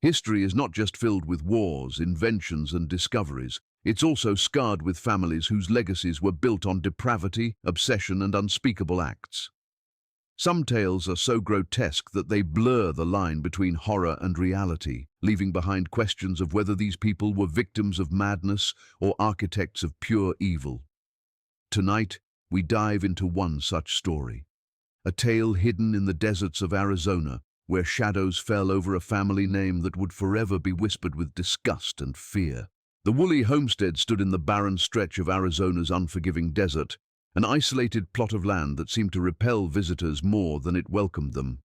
History is not just filled with wars, inventions, and discoveries. It's also scarred with families whose legacies were built on depravity, obsession, and unspeakable acts. Some tales are so grotesque that they blur the line between horror and reality, leaving behind questions of whether these people were victims of madness or architects of pure evil. Tonight, we dive into one such story. A tale hidden in the deserts of Arizona, where shadows fell over a family name that would forever be whispered with disgust and fear. The Woolley homestead stood in the barren stretch of Arizona's unforgiving desert, an isolated plot of land that seemed to repel visitors more than it welcomed them.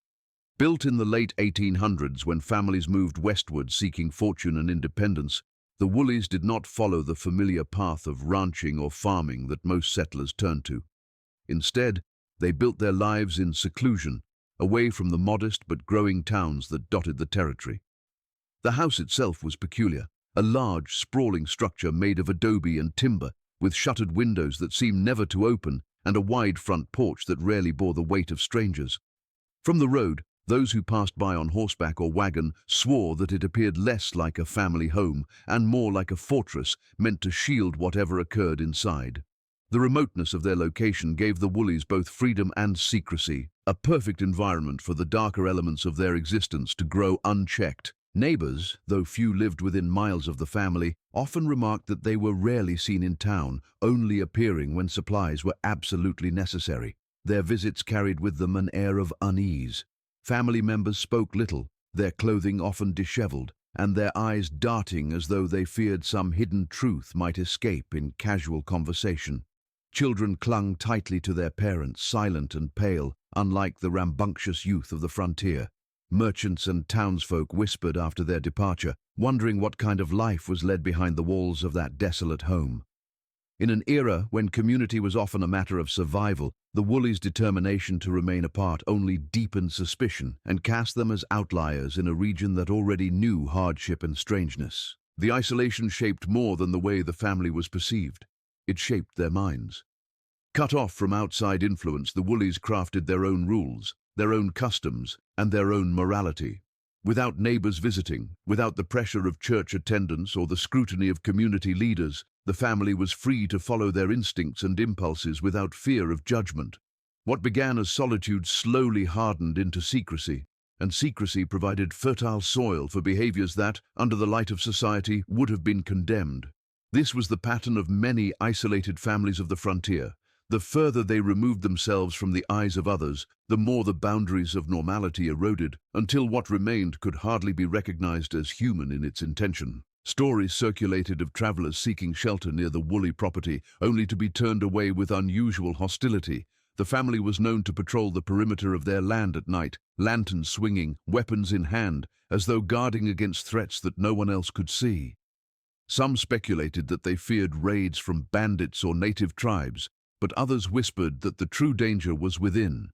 Built in the late 1800s when families moved westward seeking fortune and independence, the Woolleys did not follow the familiar path of ranching or farming that most settlers turned to. Instead, they built their lives in seclusion, away from the modest but growing towns that dotted the territory. The house itself was peculiar, a large, sprawling structure made of adobe and timber, with shuttered windows that seemed never to open and a wide front porch that rarely bore the weight of strangers. From the road, those who passed by on horseback or wagon swore that it appeared less like a family home and more like a fortress meant to shield whatever occurred inside. The remoteness of their location gave the Woolleys both freedom and secrecy, a perfect environment for the darker elements of their existence to grow unchecked. Neighbors, though few lived within miles of the family, often remarked that they were rarely seen in town, only appearing when supplies were absolutely necessary. Their visits carried with them an air of unease. Family members spoke little, their clothing often disheveled, and their eyes darting as though they feared some hidden truth might escape in casual conversation. Children clung tightly to their parents, silent and pale, unlike the rambunctious youth of the frontier. Merchants and townsfolk whispered after their departure, wondering what kind of life was led behind the walls of that desolate home. In an era when community was often a matter of survival, the Woolleys' determination to remain apart only deepened suspicion and cast them as outliers in a region that already knew hardship and strangeness. The isolation shaped more than the way the family was perceived. It shaped their minds. Cut off from outside influence, the Woolleys crafted their own rules, their own customs, and their own morality. Without neighbors visiting, without the pressure of church attendance or the scrutiny of community leaders, the family was free to follow their instincts and impulses without fear of judgment. What began as solitude slowly hardened into secrecy, and secrecy provided fertile soil for behaviors that, under the light of society, would have been condemned. This was the pattern of many isolated families of the frontier. The further they removed themselves from the eyes of others, the more the boundaries of normality eroded, until what remained could hardly be recognized as human in its intention. Stories circulated of travelers seeking shelter near the Woolley property, only to be turned away with unusual hostility. The family was known to patrol the perimeter of their land at night, lanterns swinging, weapons in hand, as though guarding against threats that no one else could see. Some speculated that they feared raids from bandits or native tribes, but others whispered that the true danger was within,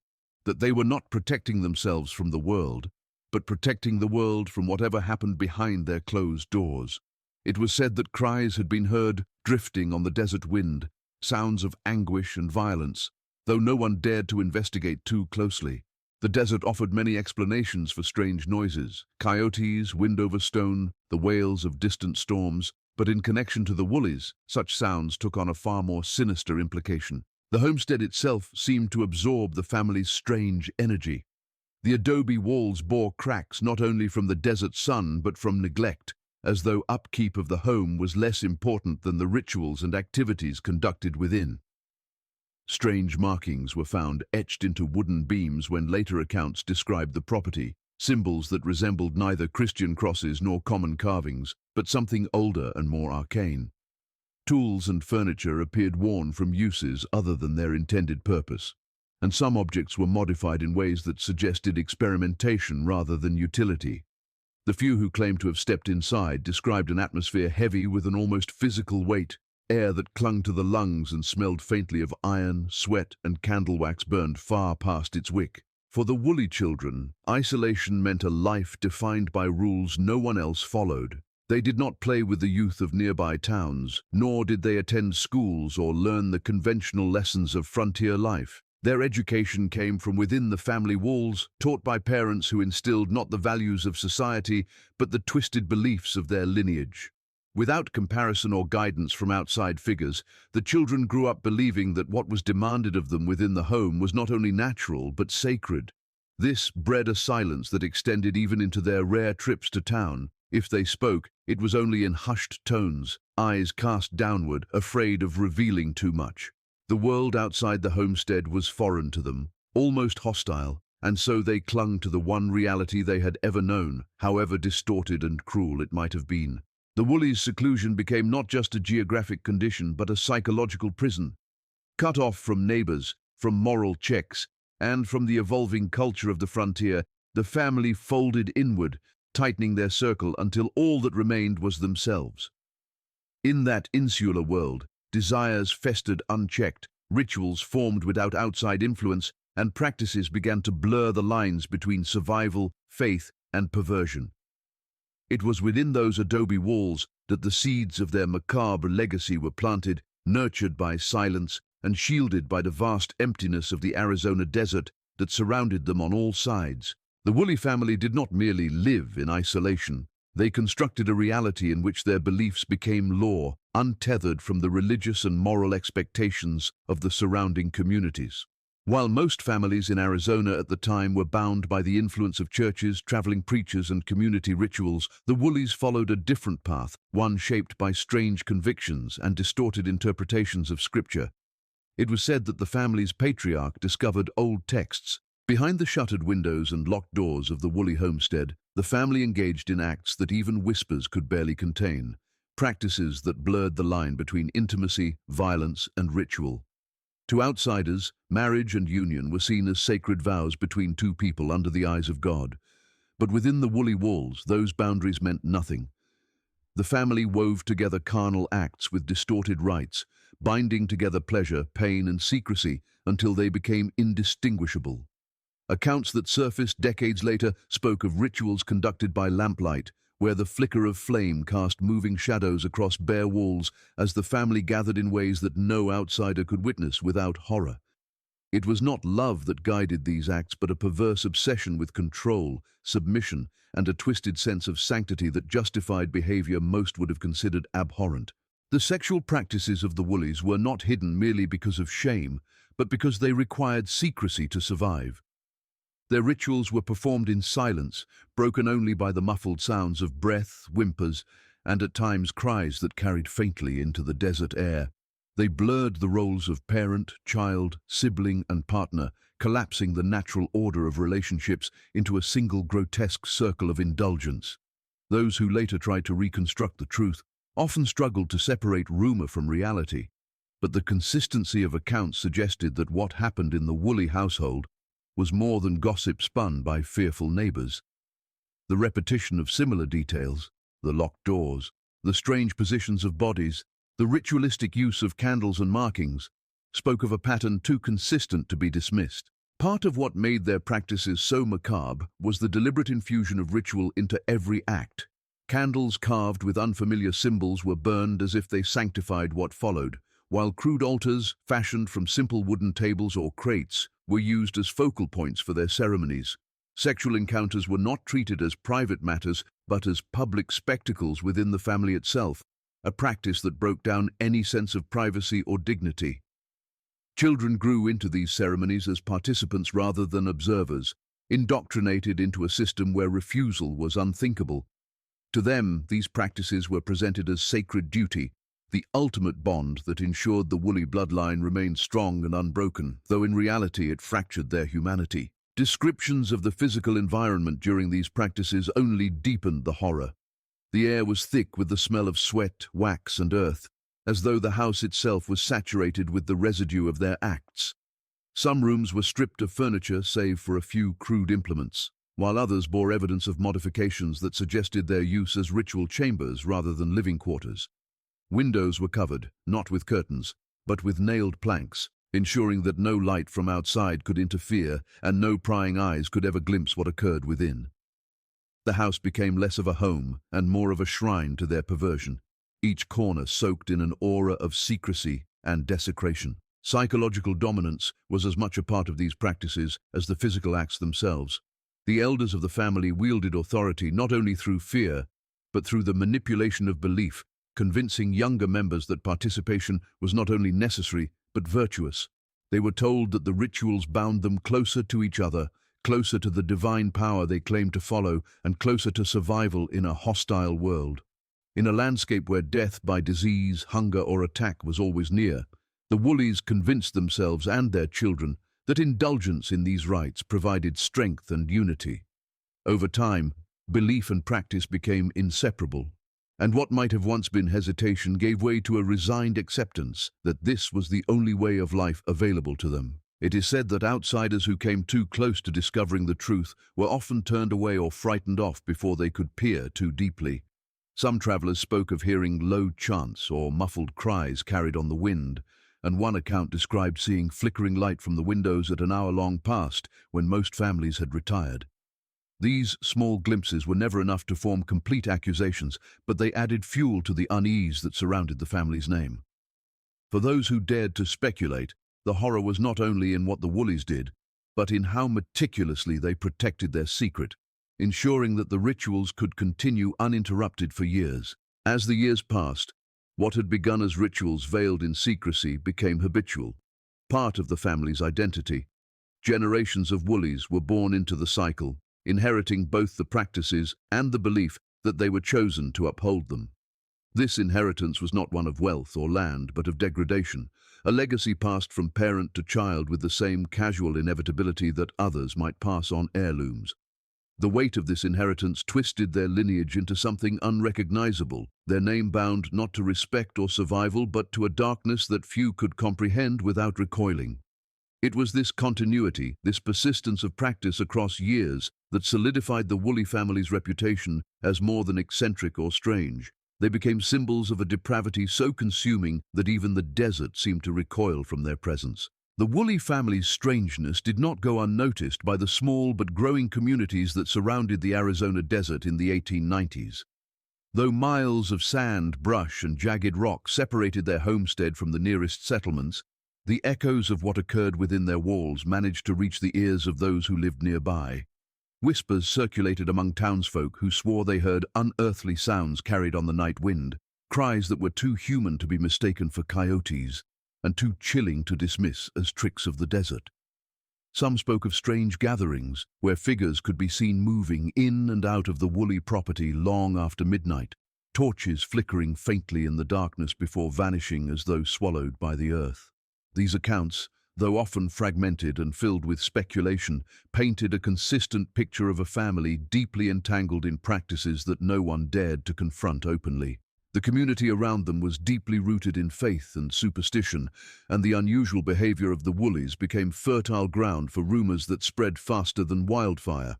that they were not protecting themselves from the world, but protecting the world from whatever happened behind their closed doors. It was said that cries had been heard drifting on the desert wind, sounds of anguish and violence, though no one dared to investigate too closely. The desert offered many explanations for strange noises: coyotes, wind over stone, the wails of distant storms, but in connection to the Woolleys, such sounds took on a far more sinister implication. The homestead itself seemed to absorb the family's strange energy. The adobe walls bore cracks not only from the desert sun but from neglect, as though upkeep of the home was less important than the rituals and activities conducted within. Strange markings were found etched into wooden beams when later accounts described the property, symbols that resembled neither Christian crosses nor common carvings, but something older and more arcane. Tools and furniture appeared worn from uses other than their intended purpose, and some objects were modified in ways that suggested experimentation rather than utility. The few who claimed to have stepped inside described an atmosphere heavy with an almost physical weight, air that clung to the lungs and smelled faintly of iron, sweat, and candle wax burned far past its wick. For the Woolley children, isolation meant a life defined by rules no one else followed. They did not play with the youth of nearby towns, nor did they attend schools or learn the conventional lessons of frontier life. Their education came from within the family walls, taught by parents who instilled not the values of society, but the twisted beliefs of their lineage. Without comparison or guidance from outside figures, the children grew up believing that what was demanded of them within the home was not only natural, but sacred. This bred a silence that extended even into their rare trips to town. If they spoke, it was only in hushed tones, eyes cast downward, afraid of revealing too much. The world outside the homestead was foreign to them, almost hostile, and so they clung to the one reality they had ever known, however distorted and cruel it might have been. The Woolleys' seclusion became not just a geographic condition, but a psychological prison. Cut off from neighbors, from moral checks, and from the evolving culture of the frontier, the family folded inward, tightening their circle until all that remained was themselves. In that insular world, desires festered unchecked, rituals formed without outside influence, and practices began to blur the lines between survival, faith, and perversion. It was within those adobe walls that the seeds of their macabre legacy were planted, nurtured by silence and shielded by the vast emptiness of the Arizona desert that surrounded them on all sides. The Woolley family did not merely live in isolation. They constructed a reality in which their beliefs became law, untethered from the religious and moral expectations of the surrounding communities. While most families in Arizona at the time were bound by the influence of churches, traveling preachers, and community rituals, the Woolleys followed a different path, one shaped by strange convictions and distorted interpretations of Scripture. It was said that the family's patriarch discovered old texts. Behind the shuttered windows and locked doors of the Woolley homestead, the family engaged in acts that even whispers could barely contain, practices that blurred the line between intimacy, violence, and ritual. To outsiders, marriage and union were seen as sacred vows between two people under the eyes of God. But within the Woolley walls, those boundaries meant nothing. The family wove together carnal acts with distorted rites, binding together pleasure, pain, and secrecy until they became indistinguishable. Accounts that surfaced decades later spoke of rituals conducted by lamplight, where the flicker of flame cast moving shadows across bare walls as the family gathered in ways that no outsider could witness without horror. It was not love that guided these acts, but a perverse obsession with control, submission, and a twisted sense of sanctity that justified behavior most would have considered abhorrent. The sexual practices of the Woolleys were not hidden merely because of shame, but because they required secrecy to survive. Their rituals were performed in silence, broken only by the muffled sounds of breath, whimpers, and at times cries that carried faintly into the desert air. They blurred the roles of parent, child, sibling, and partner, collapsing the natural order of relationships into a single grotesque circle of indulgence. Those who later tried to reconstruct the truth often struggled to separate rumor from reality, but the consistency of accounts suggested that what happened in the Woolley household was more than gossip spun by fearful neighbors. The repetition of similar details, the locked doors, the strange positions of bodies, the ritualistic use of candles and markings, spoke of a pattern too consistent to be dismissed. Part of what made their practices so macabre was the deliberate infusion of ritual into every act. Candles carved with unfamiliar symbols were burned as if they sanctified what followed, while crude altars, fashioned from simple wooden tables or crates, were used as focal points for their ceremonies. Sexual encounters were not treated as private matters, but as public spectacles within the family itself, a practice that broke down any sense of privacy or dignity. Children grew into these ceremonies as participants rather than observers, indoctrinated into a system where refusal was unthinkable. To them, these practices were presented as sacred duty, the ultimate bond that ensured the Woolley bloodline remained strong and unbroken, though in reality it fractured their humanity. Descriptions of the physical environment during these practices only deepened the horror. The air was thick with the smell of sweat, wax, and earth, as though the house itself was saturated with the residue of their acts. Some rooms were stripped of furniture save for a few crude implements, while others bore evidence of modifications that suggested their use as ritual chambers rather than living quarters. Windows were covered, not with curtains, but with nailed planks, ensuring that no light from outside could interfere and no prying eyes could ever glimpse what occurred within. The house became less of a home and more of a shrine to their perversion, each corner soaked in an aura of secrecy and desecration. Psychological dominance was as much a part of these practices as the physical acts themselves. The elders of the family wielded authority not only through fear, but through the manipulation of belief, convincing younger members that participation was not only necessary, but virtuous. They were told that the rituals bound them closer to each other, closer to the divine power they claimed to follow, and closer to survival in a hostile world. In a landscape where death by disease, hunger, or attack was always near, the Woolleys convinced themselves and their children that indulgence in these rites provided strength and unity. Over time, belief and practice became inseparable, and what might have once been hesitation gave way to a resigned acceptance that this was the only way of life available to them. It is said that outsiders who came too close to discovering the truth were often turned away or frightened off before they could peer too deeply. Some travelers spoke of hearing low chants or muffled cries carried on the wind, and one account described seeing flickering light from the windows at an hour long past when most families had retired. These small glimpses were never enough to form complete accusations, but they added fuel to the unease that surrounded the family's name. For those who dared to speculate, the horror was not only in what the Woolleys did, but in how meticulously they protected their secret, ensuring that the rituals could continue uninterrupted for years. As the years passed, what had begun as rituals veiled in secrecy became habitual, part of the family's identity. Generations of Woolleys were born into the cycle, inheriting both the practices and the belief that they were chosen to uphold them. This inheritance was not one of wealth or land, but of degradation, a legacy passed from parent to child with the same casual inevitability that others might pass on heirlooms. The weight of this inheritance twisted their lineage into something unrecognizable, their name bound not to respect or survival, but to a darkness that few could comprehend without recoiling. It was this continuity, this persistence of practice across years, that solidified the Woolley family's reputation as more than eccentric or strange. They became symbols of a depravity so consuming that even the desert seemed to recoil from their presence. The Woolley family's strangeness did not go unnoticed by the small but growing communities that surrounded the Arizona desert in the 1890s. Though miles of sand, brush, and jagged rock separated their homestead from the nearest settlements, the echoes of what occurred within their walls managed to reach the ears of those who lived nearby. Whispers circulated among townsfolk who swore they heard unearthly sounds carried on the night wind, cries that were too human to be mistaken for coyotes, and too chilling to dismiss as tricks of the desert. Some spoke of strange gatherings, where figures could be seen moving in and out of the Woolley property long after midnight, torches flickering faintly in the darkness before vanishing as though swallowed by the earth. These accounts, though often fragmented and filled with speculation, painted a consistent picture of a family deeply entangled in practices that no one dared to confront openly. The community around them was deeply rooted in faith and superstition, and the unusual behavior of the Woolleys became fertile ground for rumors that spread faster than wildfire.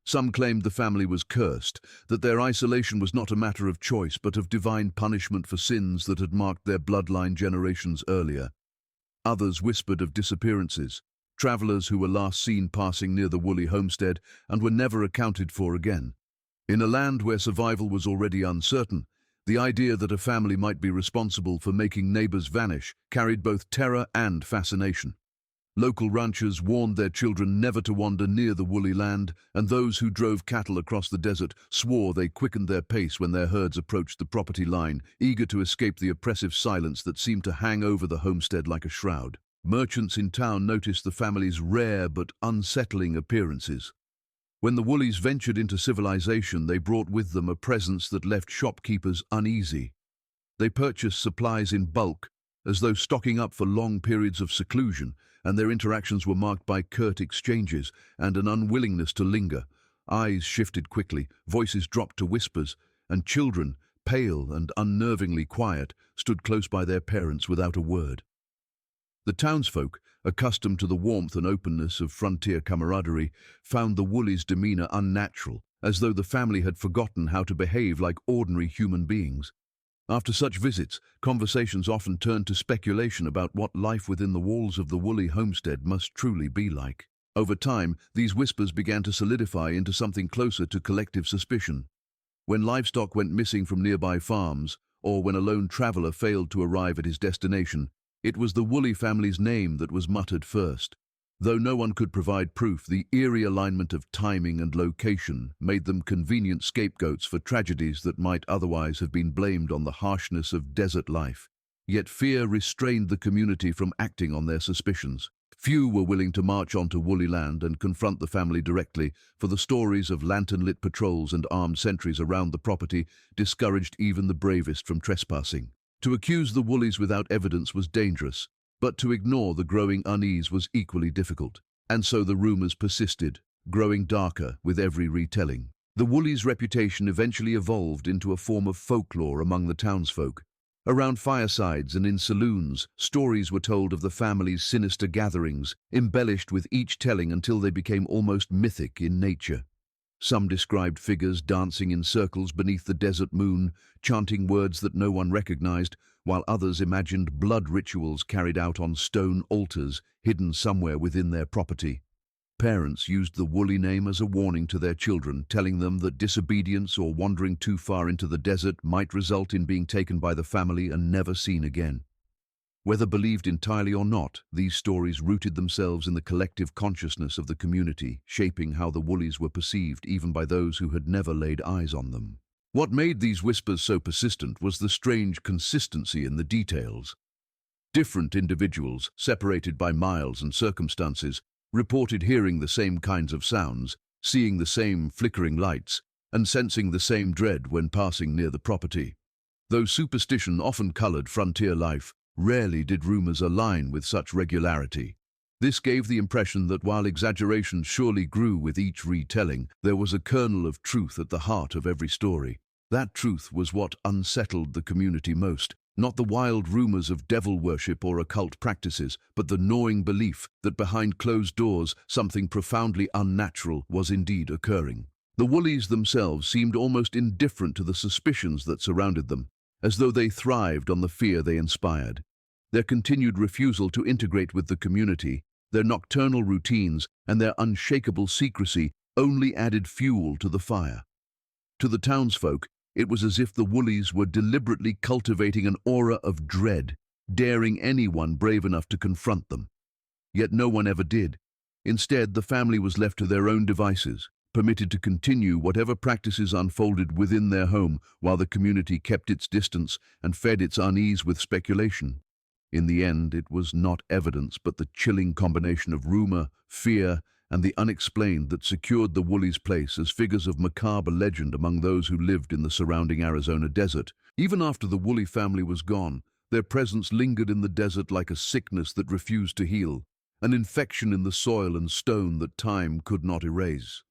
Some claimed the family was cursed, that their isolation was not a matter of choice but of divine punishment for sins that had marked their bloodline generations earlier. Others whispered of disappearances, travelers who were last seen passing near the Woolley homestead and were never accounted for again. In a land where survival was already uncertain, the idea that a family might be responsible for making neighbors vanish carried both terror and fascination. Local ranchers warned their children never to wander near the Woolley land, and those who drove cattle across the desert swore they quickened their pace when their herds approached the property line, eager to escape the oppressive silence that seemed to hang over the homestead like a shroud. Merchants in town noticed the family's rare but unsettling appearances. When the Woolleys ventured into civilization, they brought with them a presence that left shopkeepers uneasy. They purchased supplies in bulk, as though stocking up for long periods of seclusion, and their interactions were marked by curt exchanges and an unwillingness to linger. Eyes shifted quickly, voices dropped to whispers, and children, pale and unnervingly quiet, stood close by their parents without a word. The townsfolk, accustomed to the warmth and openness of frontier camaraderie, found the Woolleys' demeanor unnatural, as though the family had forgotten how to behave like ordinary human beings. After such visits, conversations often turned to speculation about what life within the walls of the Woolley homestead must truly be like. Over time, these whispers began to solidify into something closer to collective suspicion. When livestock went missing from nearby farms, or when a lone traveler failed to arrive at his destination, It was the Woolley family's name that was muttered first. Though no one could provide proof, the eerie alignment of timing and location made them convenient scapegoats for tragedies that might otherwise have been blamed on the harshness of desert life. Yet fear restrained the community from acting on their suspicions. Few were willing to march onto Woolley land and confront the family directly, for the stories of lantern-lit patrols and armed sentries around the property discouraged even the bravest from trespassing. To accuse the Woolleys without evidence was dangerous, but to ignore the growing unease was equally difficult. And so the rumors persisted, growing darker with every retelling. The Woolleys' reputation eventually evolved into a form of folklore among the townsfolk. Around firesides and in saloons, stories were told of the family's sinister gatherings, embellished with each telling until they became almost mythic in nature. Some described figures dancing in circles beneath the desert moon, chanting words that no one recognized, while others imagined blood rituals carried out on stone altars hidden somewhere within their property. Parents used the Woolley name as a warning to their children, telling them that disobedience or wandering too far into the desert might result in being taken by the family and never seen again. Whether believed entirely or not, these stories rooted themselves in the collective consciousness of the community, shaping how the Woolleys were perceived even by those who had never laid eyes on them. What made these whispers so persistent was the strange consistency in the details. Different individuals, separated by miles and circumstances, reported hearing the same kinds of sounds, seeing the same flickering lights, and sensing the same dread when passing near the property. Though superstition often colored frontier life, rarely did rumors align with such regularity. This gave the impression that while exaggeration surely grew with each retelling, there was a kernel of truth at the heart of every story. That truth was what unsettled the community most, not the wild rumors of devil worship or occult practices, but the gnawing belief that behind closed doors something profoundly unnatural was indeed occurring. The Woolleys themselves seemed almost indifferent to the suspicions that surrounded them, as though they thrived on the fear they inspired. Their continued refusal to integrate with the community, their nocturnal routines, and their unshakable secrecy only added fuel to the fire. To the townsfolk, it was as if the Woolleys were deliberately cultivating an aura of dread, daring anyone brave enough to confront them. Yet no one ever did. Instead, the family was left to their own devices, permitted to continue whatever practices unfolded within their home while the community kept its distance and fed its unease with speculation. In the end, it was not evidence but the chilling combination of rumor, fear, and the unexplained that secured the Woolleys' place as figures of macabre legend among those who lived in the surrounding Arizona desert. Even after the Woolley family was gone, their presence lingered in the desert like a sickness that refused to heal, an infection in the soil and stone that time could not erase.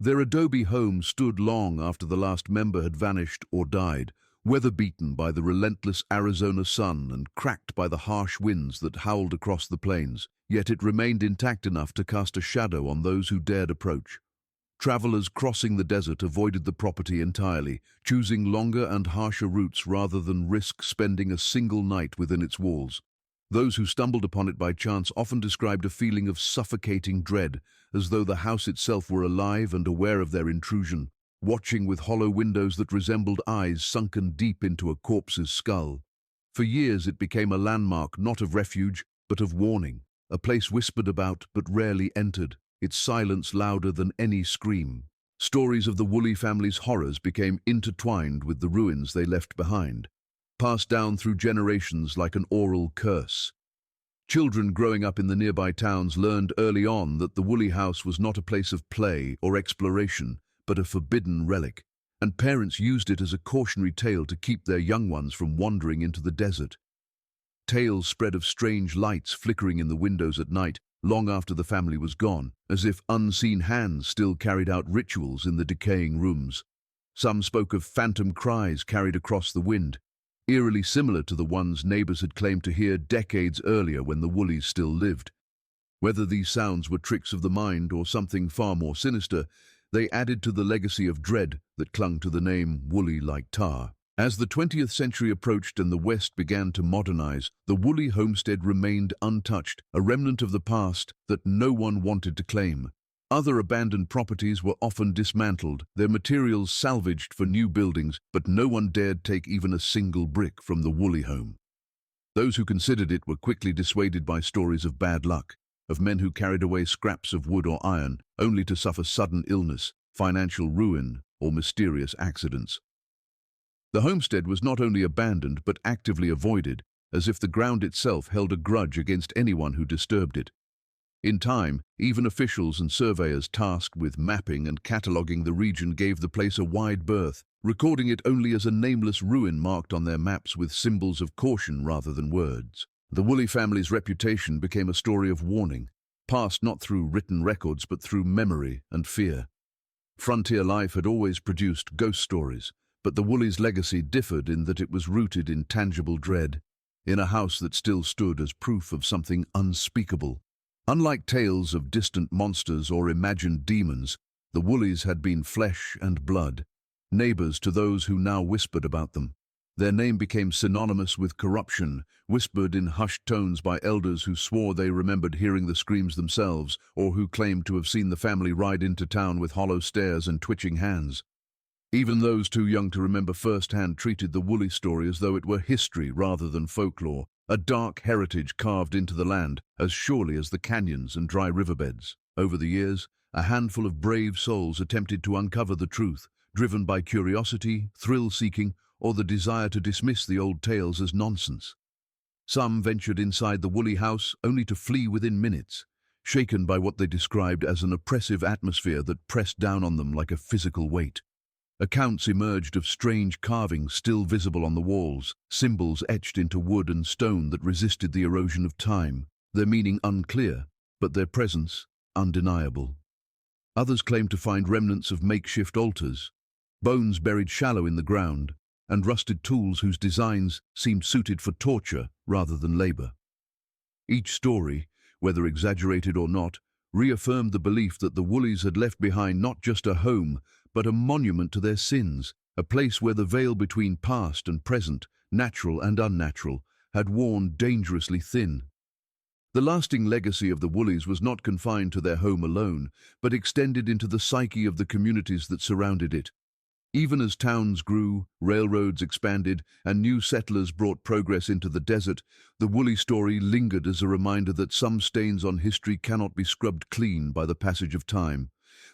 Their adobe home stood long after the last member had vanished or died, weather-beaten by the relentless Arizona sun and cracked by the harsh winds that howled across the plains, yet it remained intact enough to cast a shadow on those who dared approach. Travelers crossing the desert avoided the property entirely, choosing longer and harsher routes rather than risk spending a single night within its walls. Those who stumbled upon it by chance often described a feeling of suffocating dread, as though the house itself were alive and aware of their intrusion, watching with hollow windows that resembled eyes sunken deep into a corpse's skull. For years it became a landmark not of refuge, but of warning, a place whispered about but rarely entered, its silence louder than any scream. Stories of the Woolley family's horrors became intertwined with the ruins they left behind, passed down through generations like an oral curse. Children growing up in the nearby towns learned early on that the Woolley house was not a place of play or exploration, but a forbidden relic, and parents used it as a cautionary tale to keep their young ones from wandering into the desert. Tales spread of strange lights flickering in the windows at night, long after the family was gone, as if unseen hands still carried out rituals in the decaying rooms. Some spoke of phantom cries carried across the wind, eerily similar to the ones neighbors had claimed to hear decades earlier when the Woolleys still lived. Whether these sounds were tricks of the mind or something far more sinister, they added to the legacy of dread that clung to the name Woolley like tar. As the 20th century approached and the West began to modernize, the Woolley homestead remained untouched, a remnant of the past that no one wanted to claim. Other abandoned properties were often dismantled, their materials salvaged for new buildings, but no one dared take even a single brick from the Woolley home. Those who considered it were quickly dissuaded by stories of bad luck, of men who carried away scraps of wood or iron, only to suffer sudden illness, financial ruin, or mysterious accidents. The homestead was not only abandoned but actively avoided, as if the ground itself held a grudge against anyone who disturbed it. In time, even officials and surveyors tasked with mapping and cataloguing the region gave the place a wide berth, recording it only as a nameless ruin marked on their maps with symbols of caution rather than words. The Woolley family's reputation became a story of warning, passed not through written records but through memory and fear. Frontier life had always produced ghost stories, but the Woolleys' legacy differed in that it was rooted in tangible dread, in a house that still stood as proof of something unspeakable. Unlike tales of distant monsters or imagined demons, the Woolleys had been flesh and blood, neighbors to those who now whispered about them. Their name became synonymous with corruption, whispered in hushed tones by elders who swore they remembered hearing the screams themselves, or who claimed to have seen the family ride into town with hollow stares and twitching hands. Even those too young to remember firsthand treated the Woolley story as though it were history rather than folklore, a dark heritage carved into the land as surely as the canyons and dry riverbeds. Over the years, a handful of brave souls attempted to uncover the truth, driven by curiosity, thrill-seeking, or the desire to dismiss the old tales as nonsense. Some ventured inside the Woolley house only to flee within minutes, shaken by what they described as an oppressive atmosphere that pressed down on them like a physical weight. Accounts emerged of strange carvings still visible on the walls, symbols etched into wood and stone that resisted the erosion of time, their meaning unclear, but their presence undeniable. Others claimed to find remnants of makeshift altars, bones buried shallow in the ground, and rusted tools whose designs seemed suited for torture rather than labor. Each story, whether exaggerated or not, reaffirmed the belief that the Woolleys had left behind not just a home, but a monument to their sins, a place where the veil between past and present, natural and unnatural, had worn dangerously thin. The lasting legacy of the Woolleys was not confined to their home alone, but extended into the psyche of the communities that surrounded it. Even as towns grew, railroads expanded, and new settlers brought progress into the desert, the Woolley story lingered as a reminder that some stains on history cannot be scrubbed clean by the passage of time.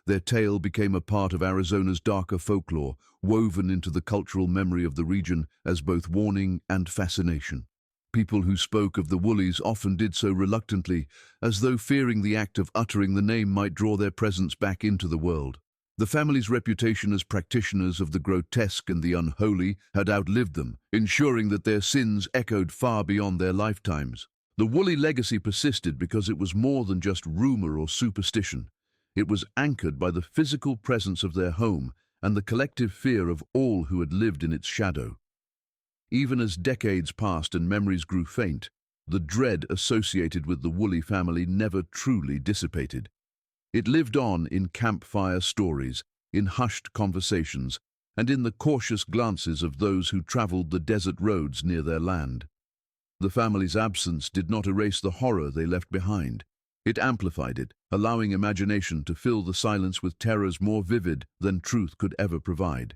Their tale became a part of Arizona's darker folklore, woven into the cultural memory of the region as both warning and fascination. People who spoke of the Woolleys often did so reluctantly, as though fearing the act of uttering the name might draw their presence back into the world. The family's reputation as practitioners of the grotesque and the unholy had outlived them, ensuring that their sins echoed far beyond their lifetimes. The Woolley legacy persisted because it was more than just rumor or superstition. It was anchored by the physical presence of their home and the collective fear of all who had lived in its shadow. Even as decades passed and memories grew faint, the dread associated with the Woolley family never truly dissipated. It lived on in campfire stories, in hushed conversations, and in the cautious glances of those who traveled the desert roads near their land. The family's absence did not erase the horror they left behind. It amplified it, allowing imagination to fill the silence with terrors more vivid than truth could ever provide.